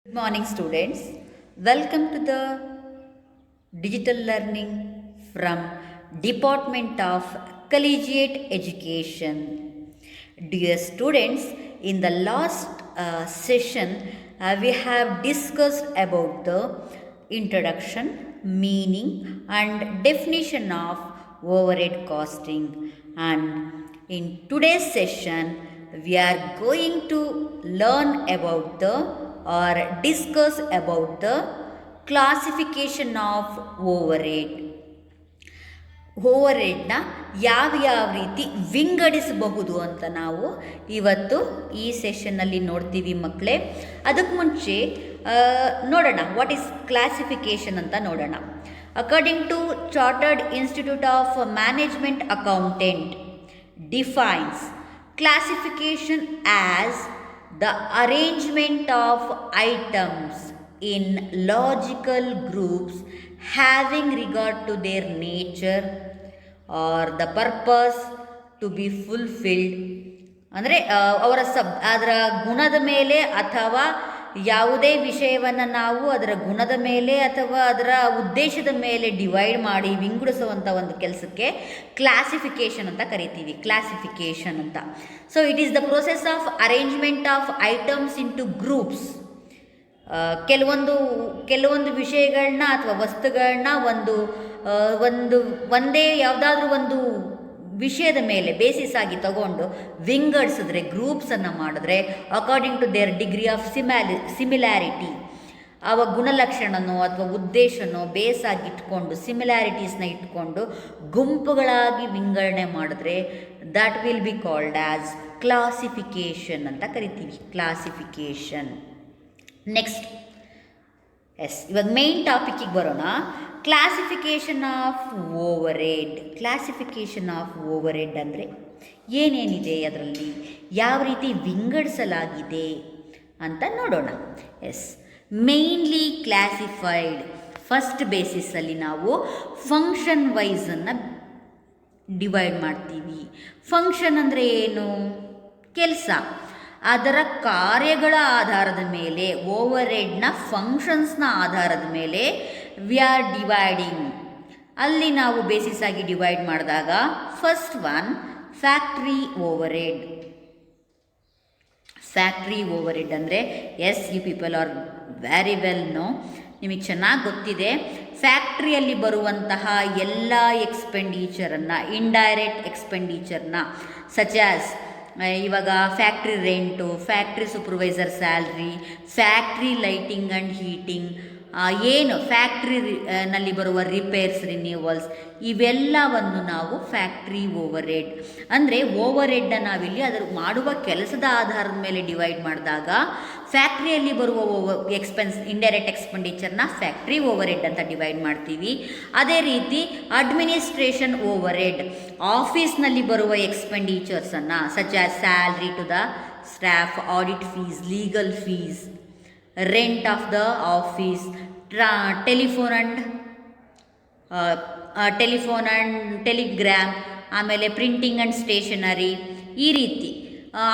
Good morning, students. Welcome to the digital learning from Department of Collegiate Education. Dear students, in the last session, we have discussed about the introduction, meaning, and definition of overhead costing. And in today's session, we are going to learn about the or discuss about the classification of overhead. ಓವರ್ಹೆಡ್ನ ಯಾವ ರೀತಿ ವಿಂಗಡಿಸಬಹುದು ಅಂತ ನಾವು ಇವತ್ತು ಈ ಸೆಷನ್ನಲ್ಲಿ ನೋಡ್ತೀವಿ ಮಕ್ಕಳೇ. ಅದಕ್ಕೆ ಮುಂಚೆ ನೋಡೋಣ ವಾಟ್ ಈಸ್ ಕ್ಲಾಸಿಫಿಕೇಶನ್ ಅಂತ ನೋಡೋಣ. According to chartered institute of management accountant defines classification as the arrangement of items in logical groups having regard to their nature or the purpose to be fulfilled. ಅಂದರೆ ಅದರ ಗುಣದ ಮೇಲೆ ಅಥವಾ ಯಾವುದೇ ವಿಷಯವನ್ನು ನಾವು ಅದರ ಗುಣದ ಮೇಲೆ ಅಥವಾ ಅದರ ಉದ್ದೇಶದ ಮೇಲೆ ಡಿವೈಡ್ ಮಾಡಿ ವಿಂಗಡಿಸುವಂಥ ಒಂದು ಕೆಲಸಕ್ಕೆ ಕ್ಲಾಸಿಫಿಕೇಷನ್ ಅಂತ ಕರಿತೀವಿ. ಕ್ಲಾಸಿಫಿಕೇಷನ್ ಅಂತ. So it is the process of arrangement of items in to groups. ಕೆಲವೊಂದು ವಿಷಯಗಳನ್ನ ಅಥವಾ ವಸ್ತುಗಳನ್ನ ಒಂದೇ ಯಾವುದಾದ್ರೂ ಒಂದು ವಿಷಯದ ಮೇಲೆ ಬೇಸಿಸ್ ಆಗಿ ತಗೊಂಡು ವಿಂಗಡಿಸಿದ್ರೆ, ಗ್ರೂಪ್ಸನ್ನು ಮಾಡಿದ್ರೆ, according to their degree of similarity, ಅವ ಗುಣಲಕ್ಷಣನೋ ಅಥವಾ ಉದ್ದೇಶನೋ ಬೇಸಾಗಿ ಇಟ್ಕೊಂಡು ಸಿಮಿಲ್ಯಾರಿಟೀಸ್ನ ಇಟ್ಕೊಂಡು ಗುಂಪುಗಳಾಗಿ ವಿಂಗಡಣೆ ಮಾಡಿದ್ರೆ that will be called as classification ಅಂತ ಕರಿತೀವಿ. ಕ್ಲಾಸಿಫಿಕೇಷನ್. ನೆಕ್ಸ್ಟ್ ಇವಾಗ ಮೇನ್ ಟಾಪಿಕ್ಕಿಗೆ ಬರೋಣ. Classification of overhead. Classification of overhead ಅಂದರೆ ಏನೇನಿದೆ, ಅದರಲ್ಲಿ ಯಾವ ರೀತಿ ವಿಂಗಡಿಸಲಾಗಿದೆ ಅಂತ ನೋಡೋಣ. ಮೇನ್ಲಿ ಕ್ಲಾಸಿಫೈಡ್ ಫಸ್ಟ್ ಬೇಸಿಸಲ್ಲಿ ನಾವು ಫಂಕ್ಷನ್ ವೈಸನ್ನು ಡಿವೈಡ್ ಮಾಡ್ತೀವಿ. ಫಂಕ್ಷನ್ ಅಂದರೆ ಏನು? ಕೆಲಸ. ಅದರ ಕಾರ್ಯಗಳ ಆಧಾರದ ಮೇಲೆ, ಓವರ್ಹೆಡ್ನ ಫಂಕ್ಷನ್ಸ್ನ ಆಧಾರದ ಮೇಲೆ ವಿ ಆರ್ ಡಿವೈಡಿಂಗ್. ಅಲ್ಲಿ ನಾವು ಬೇಸಿಸ್ ಆಗಿ ಡಿವೈಡ್ ಮಾಡಿದಾಗ first one factory overhead. Factory overhead ಅಂದರೆ you people are very well know, ನಿಮಗೆ ಚೆನ್ನಾಗಿ ಗೊತ್ತಿದೆ. ಫ್ಯಾಕ್ಟ್ರಿಯಲ್ಲಿ ಬರುವಂತಹ ಎಲ್ಲ ಎಕ್ಸ್ಪೆಂಡಿಚರನ್ನು, ಇಂಡೈರೆಕ್ಟ್ ಎಕ್ಸ್ಪೆಂಡಿಚರ್ನ ಸಚ್ ಆಸ್ ಇವಾಗ factory rent, factory supervisor salary, factory lighting and heating, ಏನು ಫ್ಯಾಕ್ಟ್ರಿನಲ್ಲಿ ಬರುವ ರಿಪೇರ್ಸ್, ರಿನ್ಯೂವಲ್ಸ್, ಇವೆಲ್ಲವನ್ನು ನಾವು ಫ್ಯಾಕ್ಟ್ರಿ ಓವರ್ಹೆಡ್ ಅಂದರೆ ಓವರ್ಹೆಡ್ನ ನಾವಿಲ್ಲಿ ಅದರ ಮಾಡುವ ಕೆಲಸದ ಆಧಾರದ ಮೇಲೆ ಡಿವೈಡ್ ಮಾಡಿದಾಗ ಫ್ಯಾಕ್ಟ್ರಿಯಲ್ಲಿ ಬರುವ ಇಂಡೈರೆಕ್ಟ್ ಎಕ್ಸ್ಪೆಂಡಿಚರ್ನ ಫ್ಯಾಕ್ಟ್ರಿ ಓವರ್ಹೆಡ್ ಅಂತ ಡಿವೈಡ್ ಮಾಡ್ತೀವಿ. ಅದೇ ರೀತಿ ಅಡ್ಮಿನಿಸ್ಟ್ರೇಷನ್ ಓವರ್ಹೆಡ್, ಆಫೀಸ್ನಲ್ಲಿ ಬರುವ ಎಕ್ಸ್ಪೆಂಡಿಚರ್ಸನ್ನು such as salary to the staff, audit fees, legal fees, rent of the office, telephone and telegram, ಆಮೇಲೆ ಪ್ರಿಂಟಿಂಗ್ ಆ್ಯಂಡ್ ಸ್ಟೇಷನರಿ, ಈ ರೀತಿ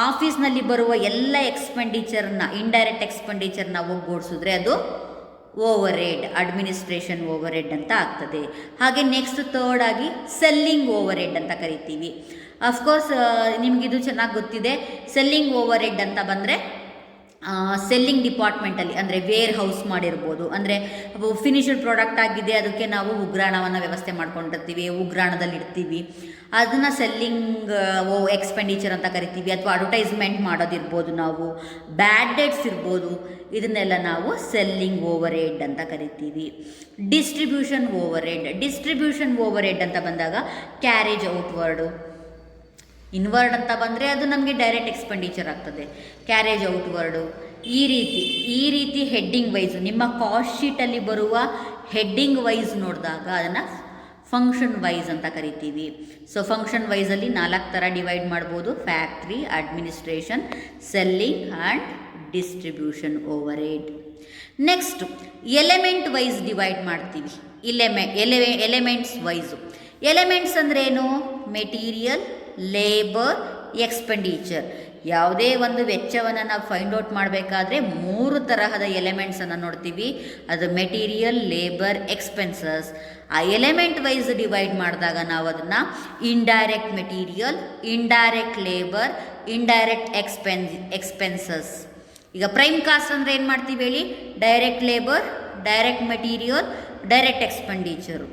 ಆಫೀಸ್ನಲ್ಲಿ ಬರುವ ಎಲ್ಲ ಎಕ್ಸ್ಪೆಂಡಿಚರ್ನ, ಇಂಡೈರೆಕ್ಟ್ ಎಕ್ಸ್ಪೆಂಡಿಚರ್ನ ಒಗ್ಗೂಡಿಸಿದ್ರೆ ಅದು ಓವರ್ಹೆಡ್, ಅಡ್ಮಿನಿಸ್ಟ್ರೇಷನ್ ಓವರ್ಹೆಡ್ ಅಂತ ಆಗ್ತದೆ. ಹಾಗೆ ನೆಕ್ಸ್ಟ್ ಥರ್ಡ್ ಆಗಿ ಸೆಲ್ಲಿಂಗ್ ಓವರ್ಹೆಡ್ ಅಂತ ಕರಿತೀವಿ. ಅಫ್ಕೋರ್ಸ್ ನಿಮಗಿದು ಚೆನ್ನಾಗಿ ಗೊತ್ತಿದೆ. ಸೆಲ್ಲಿಂಗ್ ಓವರ್ಹೆಡ್ ಅಂತ ಬಂದರೆ ಸೆಲ್ಲಿಂಗ್ ಡಿಪಾರ್ಟ್ಮೆಂಟಲ್ಲಿ ಅಂದರೆ ವೇರ್ ಹೌಸ್ ಮಾಡಿರ್ಬೋದು, ಅಂದರೆ ಫಿನಿಶ್ಡ್ ಪ್ರಾಡಕ್ಟ್ ಆಗಿದೆ, ಅದಕ್ಕೆ ನಾವು ಉಗ್ರಾಣವನ್ನು ವ್ಯವಸ್ಥೆ ಮಾಡ್ಕೊಂಡಿರ್ತೀವಿ, ಉಗ್ರಾಣದಲ್ಲಿ ಇಡ್ತೀವಿ, ಅದನ್ನು ಸೆಲ್ಲಿಂಗ್ ಎಕ್ಸ್ಪೆಂಡಿಚರ್ ಅಂತ ಕರಿತೀವಿ. ಅಥವಾ ಅಡ್ವರ್ಟೈಸ್ಮೆಂಟ್ ಮಾಡೋದಿರ್ಬೋದು, ನಾವು ಬ್ಯಾಡ್ ಡೇಟ್ಸ್ ಇರ್ಬೋದು, ಇದನ್ನೆಲ್ಲ ನಾವು ಸೆಲ್ಲಿಂಗ್ ಓವರ್ಹೆಡ್ ಅಂತ ಕರಿತೀವಿ. ಡಿಸ್ಟ್ರಿಬ್ಯೂಷನ್ ಓವರ್ಹೆಡ್ ಅಂತ ಬಂದಾಗ ಕ್ಯಾರೇಜ್ ಔಟ್ವರ್ಡು, ಇನ್ವರ್ಡ್ ಅಂತ ಬಂದರೆ ಅದು ನಮಗೆ ಡೈರೆಕ್ಟ್ ಎಕ್ಸ್ಪೆಂಡಿಚರ್ ಆಗ್ತದೆ. ಕ್ಯಾರೇಜ್ ಔಟ್ವರ್ಡು, ಈ ರೀತಿ ಹೆಡ್ಡಿಂಗ್ ವೈಸು, ನಿಮ್ಮ ಕಾಸ್ಟ್ ಶೀಟಲ್ಲಿ ಬರುವ ಹೆಡ್ಡಿಂಗ್ ವೈಸ್ ನೋಡಿದಾಗ ಅದನ್ನು ಫಂಕ್ಷನ್ ವೈಸ್ ಅಂತ ಕರಿತೀವಿ. ಸೊ ಫಂಕ್ಷನ್ ವೈಸಲ್ಲಿ 4 ಥರ ಡಿವೈಡ್ ಮಾಡ್ಬೋದು: factory, administration, selling and distribution overhead. Next element wise divide ಮಾಡ್ತೀವಿ. Elements wise. ಎಲೆಮೆಂಟ್ಸ್ ಅಂದ್ರೇನು? Material, labour, expenditure. ಯಾವುದೇ ಒಂದು ವೆಚ್ಚವನ್ನು ನಾವು ಫೈಂಡ್ ಔಟ್ ಮಾಡಬೇಕಾದ್ರೆ 3 ತರಹದ ಎಲಿಮೆಂಟ್ಸನ್ನು ನೋಡ್ತೀವಿ. ಅದು ಮೆಟೀರಿಯಲ್, ಲೇಬರ್, ಎಕ್ಸ್ಪೆನ್ಸಸ್. ಆ ಎಲಿಮೆಂಟ್ ವೈಸ್ ಡಿವೈಡ್ ಮಾಡಿದಾಗ ನಾವು ಅದನ್ನು indirect material, indirect labour, indirect expenses. ಈಗ ಪ್ರೈಮ್ ಕಾಸ್ಟ್ ಅಂದರೆ ಏನು ಮಾಡ್ತೀವಿ ಹೇಳಿ? Direct labour, direct material, direct expenditure.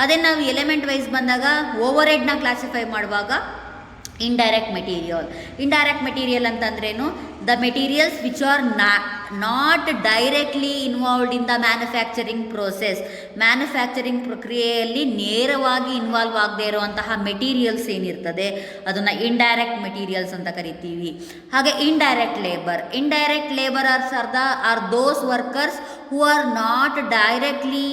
ಅದೇ ನಾವು ಎಲಿಮೆಂಟ್ ವೈಸ್ ಬಂದಾಗ ಓವರ್ ಹೆಡ್ನ ಕ್ಲಾಸಿಫೈ ಮಾಡುವಾಗ ಇಂಡೈರೆಕ್ಟ್ ಮೆಟೀರಿಯಲ್. ಇಂಡೈರೆಕ್ಟ್ ಮೆಟೀರಿಯಲ್ ಅಂತಂದ್ರೇನು? The materials which are not directly involved in the manufacturing process. Manufacturing ಪ್ರಕ್ರಿಯೆಯಲ್ಲಿ ನೇರವಾಗಿ ಇನ್ವಾಲ್ವ್ ಆಗದೇ ಇರುವಂತಹ ಮೆಟೀರಿಯಲ್ಸ್ ಏನಿರ್ತದೆ ಅದನ್ನು ಇಂಡೈರೆಕ್ಟ್ ಮೆಟೀರಿಯಲ್ಸ್ ಅಂತ ಕರಿತೀವಿ. ಹಾಗೆ indirect labour are those workers who are not directly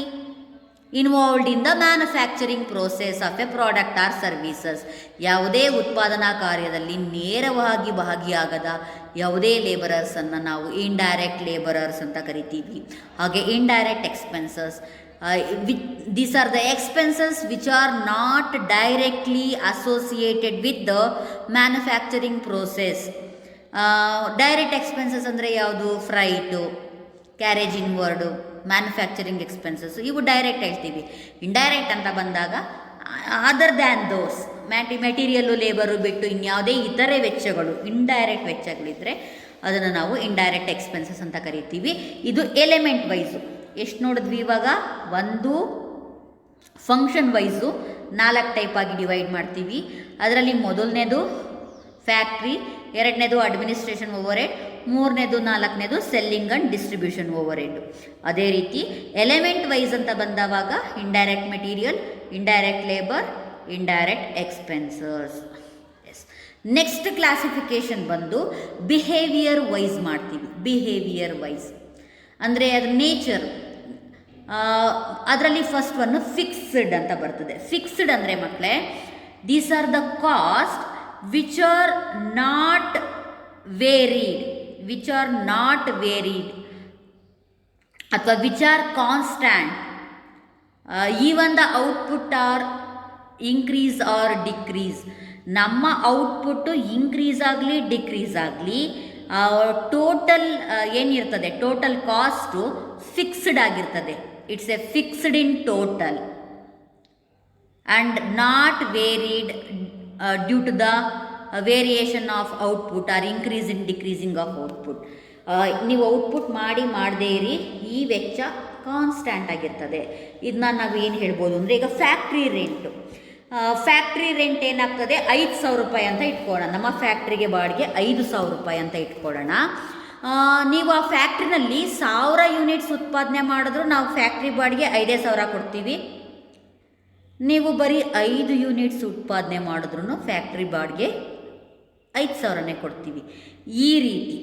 involved in the manufacturing process of a product or services. ಯಾವುದೇ ಉತ್ಪಾದನಾ ಕಾರ್ಯದಲ್ಲಿ ನೇರವಾಗಿ ಭಾಗಿಯಾಗದ ಯಾವುದೇ ಲೇಬರರ್ಸನ್ನು ನಾವು ಇಂಡೈರೆಕ್ಟ್ ಲೇಬರರ್ಸ್ ಅಂತ ಕರಿತೀವಿ. ಹಾಗೆ indirect expenses, these are the expenses which are not directly associated with the manufacturing process. Direct expenses ಅಂದರೆ ಯಾವುದು? Freight, carriage inward, manufacturing expenses, ಇವು ಡೈರೆಕ್ಟ್ ಹೇಳ್ತೀವಿ. ಇಂಡೈರೆಕ್ಟ್ ಅಂತ ಬಂದಾಗ ಅದರ್ ದ್ಯಾನ್ ದೋಸ್ ಮೆಟೀರಿಯಲ್ಲು, ಲೇಬರು ಬಿಟ್ಟು ಇನ್ಯಾವುದೇ ಇತರೆ ವೆಚ್ಚಗಳು, ಇಂಡೈರೆಕ್ಟ್ ವೆಚ್ಚಗಳಿದ್ದರೆ ಅದನ್ನು ನಾವು ಇಂಡೈರೆಕ್ಟ್ ಎಕ್ಸ್ಪೆನ್ಸಸ್ ಅಂತ ಕರಿತೀವಿ. ಇದು ಎಲಿಮೆಂಟ್ ವೈಸು. ಎಷ್ಟು ನೋಡಿದ್ವಿ ಇವಾಗ? ಒಂದು ಫಂಕ್ಷನ್ ವೈಸು 4 ಟೈಪಾಗಿ ಡಿವೈಡ್ ಮಾಡ್ತೀವಿ. ಅದರಲ್ಲಿ ಮೊದಲನೇದು ಫ್ಯಾಕ್ಟ್ರಿ, ಎರಡನೇದು ಅಡ್ಮಿನಿಸ್ಟ್ರೇಷನ್ ಓವರ್ ಹೆಡ್, ಮೂರನೇದು 4ನೇದು selling and distribution overhead. ಅದೇ ರೀತಿ ಎಲಿಮೆಂಟ್ ವೈಸ್ ಅಂತ ಬಂದವಾಗ indirect material, indirect labour, indirect expenses. Yes. Next classification ಬಂದು ಬಿಹೇವಿಯರ್ ವೈಸ್ ಮಾಡ್ತೀವಿ. ಬಿಹೇವಿಯರ್ ವೈಸ್ ಅಂದರೆ ಅದ್ರ ನೇಚರ್. ಅದರಲ್ಲಿ ಫಸ್ಟ್ ಒನ್ನು ಫಿಕ್ಸ್ಡ್ ಅಂತ ಬರ್ತದೆ. ಫಿಕ್ಸ್ಡ್ ಅಂದರೆ ಮಕ್ಕಳೇ, these are the cost which are not varied ಅಥವಾ which are constant even the output or increase or decrease. ನಮ್ಮ ಔಟ್ಪುಟ್ಟು ಇನ್ಕ್ರೀಸ್ ಆಗಲಿ ಡಿಕ್ರೀಸ್ ಆಗಲಿ ಟೋಟಲ್ ಏನಿರ್ತದೆ, ಟೋಟಲ್ ಕಾಸ್ಟು ಫಿಕ್ಸ್ಡ್ ಆಗಿರ್ತದೆ. It's a fixed in total and not varied due to the variation of output or increase in decreasing of output. ನೀವು output ಮಾಡದೇ ಇರಿ, ಈ ವೆಚ್ಚ ಕಾನ್ಸ್ಟ್ಯಾಂಟ್ ಆಗಿರ್ತದೆ. ಇದನ್ನ ನಾವು ಏನು ಹೇಳ್ಬೋದು ಅಂದರೆ, ಈಗ ಫ್ಯಾಕ್ಟ್ರಿ ರೆಂಟ್ ಏನಾಗ್ತದೆ? 5,000 ರೂಪಾಯಿ ಅಂತ ಇಟ್ಕೊಳ್ಳೋಣ. ನಮ್ಮ ಫ್ಯಾಕ್ಟ್ರಿಗೆ ಬಾಡಿಗೆ 5,000 ರೂಪಾಯಿ ಅಂತ ಇಟ್ಕೊಳ್ಳೋಣ. ನೀವು ಆ ಫ್ಯಾಕ್ಟ್ರಿನಲ್ಲಿ 1000 ಯೂನಿಟ್ಸ್ ಉತ್ಪಾದನೆ ಮಾಡಿದ್ರು ನಾವು ಫ್ಯಾಕ್ಟ್ರಿ ಬಾಡಿಗೆ 5,000 ಕೊಡ್ತೀವಿ. ನೀವು ಬರೀ 5 ಯೂನಿಟ್ಸ್ ಉತ್ಪಾದನೆ ಮಾಡಿದ್ರೂ ಫ್ಯಾಕ್ಟ್ರಿ ಬಾಡಿಗೆ 5,000ನೇ ಕೊಡ್ತೀವಿ. ಈ ರೀತಿ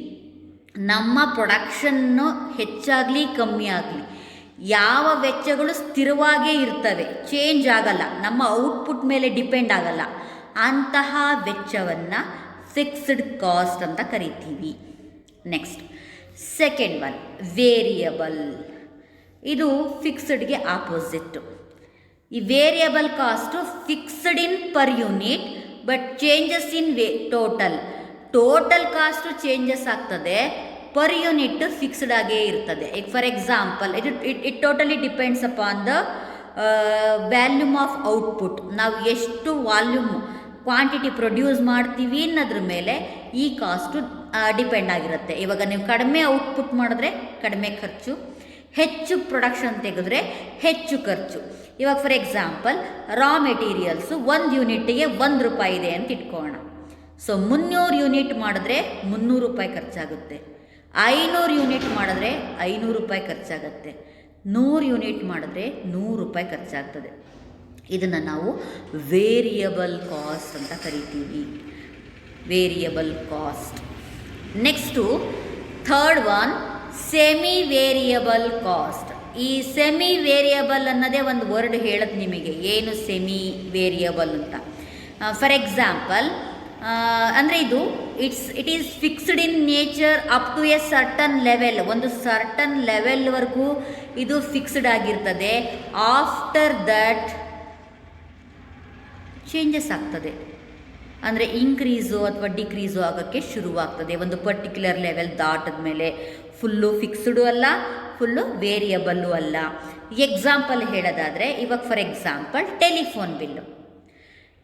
ನಮ್ಮ ಪ್ರೊಡಕ್ಷನ್ನು ಹೆಚ್ಚಾಗಲಿ ಕಮ್ಮಿ ಆಗಲಿ ಯಾವ ವೆಚ್ಚಗಳು ಸ್ಥಿರವಾಗೇ ಇರ್ತವೆ, ಚೇಂಜ್ ಆಗಲ್ಲ, ನಮ್ಮ ಔಟ್ಪುಟ್ ಮೇಲೆ ಡಿಪೆಂಡ್ ಆಗಲ್ಲ, ಅಂತಹ ವೆಚ್ಚವನ್ನು ಫಿಕ್ಸ್ಡ್ ಕಾಸ್ಟ್ ಅಂತ ಕರಿತೀವಿ. Next second one variable. ಇದು ಫಿಕ್ಸ್ಡ್ಗೆ ಆಪೋಸಿಟ್ಟು. ಈ variable cost fixed in per unit but changes in total cost changes ಆಗ್ತದೆ, ಪರ್ ಯೂನಿಟ್ ಫಿಕ್ಸ್ಡ್ ಆಗೇ ಇರ್ತದೆ. ಈಗ for example it totally depends upon the volume of output. ನಾವು ಎಷ್ಟು ವಾಲ್ಯೂಮ್ ಕ್ವಾಂಟಿಟಿ ಪ್ರೊಡ್ಯೂಸ್ ಮಾಡ್ತೀವಿ ಅನ್ನೋದ್ರ ಮೇಲೆ ಈ ಕಾಸ್ಟು ಡಿಪೆಂಡ್ ಆಗಿರುತ್ತೆ. ಇವಾಗ ನೀವು ಕಡಿಮೆ ಔಟ್ಪುಟ್ ಮಾಡಿದ್ರೆ ಕಡಿಮೆ ಖರ್ಚು, ಹೆಚ್ಚು ಪ್ರೊಡಕ್ಷನ್ ತೆಗೆದ್ರೆ ಹೆಚ್ಚು ಖರ್ಚು. ಇವಾಗ ಫಾರ್ ಎಕ್ಸಾಂಪಲ್ ರಾ ಮೆಟೀರಿಯಲ್ಸು 1 ಯೂನಿಟ್ಟಿಗೆ 1 ರೂಪಾಯಿ ಇದೆ ಅಂತ ಇಟ್ಕೊಳ್ಳೋಣ. ಸೊ 300 ಯೂನಿಟ್ ಮಾಡಿದ್ರೆ 300 ರೂಪಾಯಿ ಖರ್ಚಾಗುತ್ತೆ, 500 ಯೂನಿಟ್ ಮಾಡಿದ್ರೆ 500 ರೂಪಾಯಿ ಖರ್ಚಾಗುತ್ತೆ, 100 ಯೂನಿಟ್ ಮಾಡಿದ್ರೆ 100 ರೂಪಾಯಿ ಖರ್ಚಾಗ್ತದೆ. ಇದನ್ನು ನಾವು ವೇರಿಯಬಲ್ ಕಾಸ್ಟ್ ಅಂತ ಕರಿತೀವಿ. Variable cost. Next third one semi variable cost. ಈ ಸೆಮಿ ವೇರಿಯಬಲ್ ಅನ್ನೋದೇ ಒಂದು ವರ್ಡ್ ಹೇಳೋದು ನಿಮಗೆ, ಏನು ಸೆಮಿ ವೇರಿಯಬಲ್ ಅಂತ. ಫಾರ್ ಎಕ್ಸಾಂಪಲ್ ಅಂದರೆ it is fixed in nature up to a certain level. ಒಂದು ಸರ್ಟನ್ ಲೆವೆಲ್ವರೆಗೂ ಇದು ಫಿಕ್ಸ್ಡ್ ಆಗಿರ್ತದೆ. ಆಫ್ಟರ್ ದಟ್ ಚೇಂಜಸ್ ಆಗ್ತದೆ. ಅಂದರೆ ಇನ್ಕ್ರೀಸು ಅಥವಾ ಡಿಕ್ರೀಸು ಆಗೋಕ್ಕೆ ಶುರುವಾಗ್ತದೆ. ಒಂದು ಪರ್ಟಿಕ್ಯುಲರ್ ಲೆವೆಲ್ ದಾಟಿದ ಮೇಲೆ ಫುಲ್ಲು ಫಿಕ್ಸ್ಡು ಅಲ್ಲ, ಫುಲ್ಲು ವೇರಿಯಬಲ್ಲು ಅಲ್ಲ. ಎಕ್ಸಾಂಪಲ್ ಹೇಳೋದಾದರೆ, ಇವಾಗ ಫಾರ್ ಎಕ್ಸಾಂಪಲ್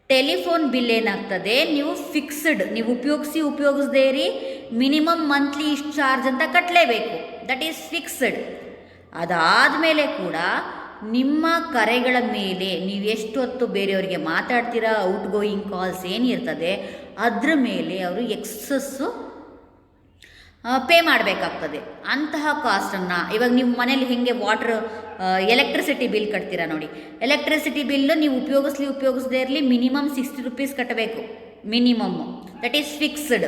ಟೆಲಿಫೋನ್ ಬಿಲ್ ಏನಾಗ್ತದೆ, ನೀವು ಫಿಕ್ಸ್ಡ್, ನೀವು ಉಪಯೋಗಿಸದೇ ಇರಿ, ಮಿನಿಮಮ್ ಮಂತ್ಲಿ ಇಷ್ಟು ಚಾರ್ಜ್ ಅಂತ ಕಟ್ಟಲೇಬೇಕು. That is fixed. ಅದಾದಮೇಲೆ ಕೂಡ ನಿಮ್ಮ ಕರೆಗಳ ಮೇಲೆ ನೀವು ಎಷ್ಟು ಹೊತ್ತು ಬೇರೆಯವರಿಗೆ ಮಾತಾಡ್ತೀರಾ, ಔಟ್ ಗೋಯಿಂಗ್ ಕಾಲ್ಸ್ ಏನಿರ್ತದೆ ಅದ್ರ ಮೇಲೆ ಅವರು ಎಕ್ಸಸ್ಸು ಪೇ ಮಾಡಬೇಕಾಗ್ತದೆ. ಅಂತಹ ಕಾಸ್ಟನ್ನು ಇವಾಗ ನೀವು ಮನೇಲಿ ಹೇಗೆ ಎಲೆಕ್ಟ್ರಿಸಿಟಿ ಬಿಲ್ ಕಟ್ತೀರಾ ನೋಡಿ, ಎಲೆಕ್ಟ್ರಿಸಿಟಿ ಬಿಲ್ಲು ನೀವು ಉಪಯೋಗಿಸದೇ ಇರಲಿ, ಮಿನಿಮಮ್ 60 ರೂಪೀಸ್ ಕಟ್ಟಬೇಕು, ಮಿನಿಮಮ್ಮು. That is fixed.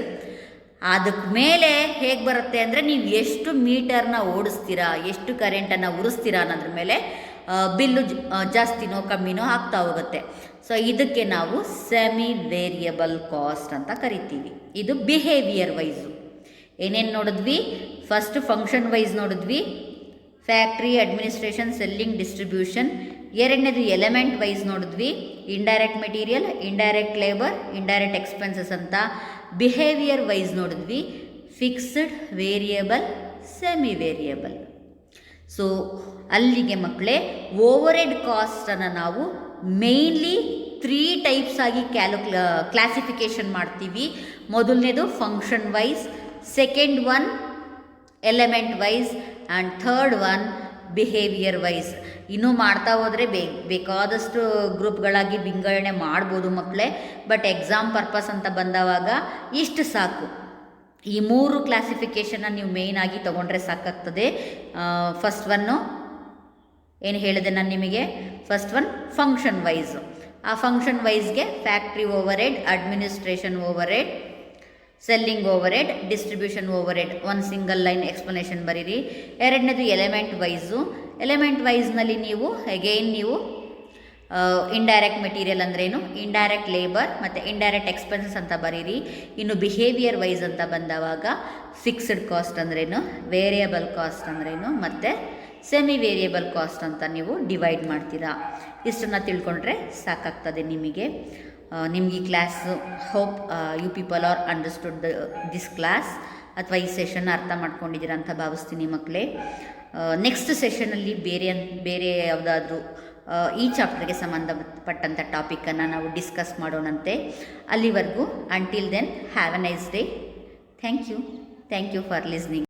ಅದಕ್ಕೆ ಮೇಲೆ ಹೇಗೆ ಬರುತ್ತೆ ಅಂದರೆ, ನೀವು ಎಷ್ಟು ಮೀಟರ್ನ ಓಡಿಸ್ತೀರಾ, ಎಷ್ಟು ಕರೆಂಟನ್ನು ಉರಿಸ್ತೀರಾ ಅನ್ನೋದ್ರ ಮೇಲೆ ಬಿಲ್ಲು ಜಾಸ್ತಿನೋ ಕಮ್ಮಿನೋ ಆಗ್ತಾ ಹೋಗುತ್ತೆ. ಸೊ ಇದಕ್ಕೆ ನಾವು ಸೆಮಿ ವೇರಿಯಬಲ್ ಕಾಸ್ಟ್ ಅಂತ ಕರಿತೀವಿ. ಇದು ಬಿಹೇವಿಯರ್ ವೈಸು. ಏನೇನು ನೋಡಿದ್ವಿ? ಫಸ್ಟ್ ಫಂಕ್ಷನ್ ವೈಸ್ ನೋಡಿದ್ವಿ, ಫ್ಯಾಕ್ಟ್ರಿ, ಅಡ್ಮಿನಿಸ್ಟ್ರೇಷನ್, ಸೆಲ್ಲಿಂಗ್, ಡಿಸ್ಟ್ರಿಬ್ಯೂಷನ್. ಎರಡನೇದು ಎಲಿಮೆಂಟ್ ವೈಸ್ ನೋಡಿದ್ವಿ, indirect material, indirect labour, indirect expenses ಅಂತ. ಬಿಹೇವಿಯರ್ ವೈಸ್ ನೋಡಿದ್ವಿ, fixed, variable, semi variable. So ಅಲ್ಲಿಗೆ ಮಕ್ಕಳೇ ಓವರ್ ಹೆಡ್ ಕಾಸ್ಟನ್ನು ನಾವು ಮೇಯ್ನ್ಲಿ 3 ಟೈಪ್ಸ್ ಆಗಿ ಕ್ಲಾಸಿಫಿಕೇಷನ್ ಮಾಡ್ತೀವಿ. ಮೊದಲನೇದು function wise, second one element wise, and third one behaviour wise. ಇನ್ನೂ ಮಾಡ್ತಾ ಹೋದರೆ ಬೇಕಾದಷ್ಟು ಗ್ರೂಪ್ಗಳಾಗಿ ವಿಂಗಡಣೆ ಮಾಡ್ಬೋದು ಮಕ್ಕಳೇ. ಬಟ್ ಎಕ್ಸಾಮ್ ಪರ್ಪಸ್ ಅಂತ ಬಂದವಾಗ ಇಷ್ಟು ಸಾಕು. ಈ 3 ಕ್ಲಾಸಿಫಿಕೇಷನ್ನ ನೀವು ಮೇಯ್ನಾಗಿ ತೊಗೊಂಡ್ರೆ ಸಾಕಾಗ್ತದೆ. ಫಸ್ಟ್ ಒನ್ನು ಏನು ಹೇಳಿದೆ ನಾನು ನಿಮಗೆ, ಫಸ್ಟ್ ಒನ್ ಫಂಕ್ಷನ್ ವೈಸು. ಆ ಫಂಕ್ಷನ್ ವೈಸ್ಗೆ factory overhead, administration overhead, selling overhead, distribution overhead, ಒಂದು ಸಿಂಗಲ್ ಲೈನ್ ಎಕ್ಸ್ಪ್ಲನೇಷನ್ ಬರೀರಿ. ಎರಡನೇದು ಎಲಿಮೆಂಟ್ ವೈಸು. ಎಲಿಮೆಂಟ್ ವೈಸ್ನಲ್ಲಿ ನೀವು ಇಂಡೈರೆಕ್ಟ್ ಮೆಟೀರಿಯಲ್ ಅಂದ್ರೇನು, ಇಂಡೈರೆಕ್ಟ್ ಲೇಬರ್ ಮತ್ತು ಇಂಡೈರೆಕ್ಟ್ ಎಕ್ಸ್ಪೆನ್ಸಸ್ ಅಂತ ಬರೀರಿ. ಇನ್ನು ಬಿಹೇವಿಯರ್ ವೈಸ್ ಅಂತ ಬಂದವಾಗ ಫಿಕ್ಸ್ಡ್ ಕಾಸ್ಟ್ ಅಂದ್ರೇನು, ವೇರಿಯಬಲ್ ಕಾಸ್ಟ್ ಅಂದ್ರೇನು, ಮತ್ತು ಸೆಮಿ ವೇರಿಯಬಲ್ ಕಾಸ್ಟ್ ಅಂತ ನೀವು ಡಿವೈಡ್ ಮಾಡ್ತೀರಾ. ಇಷ್ಟನ್ನು ತಿಳ್ಕೊಂಡ್ರೆ ಸಾಕಾಗ್ತದೆ ನಿಮಗೆ. ನಿಮಗೆ ಈ class hope you people are understood this class, ಅಥವಾ ಈ ಸೆಷನ್ ಅರ್ಥ ಮಾಡ್ಕೊಂಡಿದ್ದೀರಾ ಅಂತ ಭಾವಿಸ್ತೀನಿ ಮಕ್ಕಳೇ. ನೆಕ್ಸ್ಟ್ ಸೆಷನಲ್ಲಿ ಬೇರೆ ಯಾವುದಾದ್ರೂ ಈ ಚಾಪ್ಟರ್ಗೆ ಸಂಬಂಧಪಟ್ಟಂಥ ಟಾಪಿಕನ್ನು ನಾವು ಡಿಸ್ಕಸ್ ಮಾಡೋಣಂತೆ. ಅಲ್ಲಿವರೆಗೂ until then have a nice day. Thank you for listening.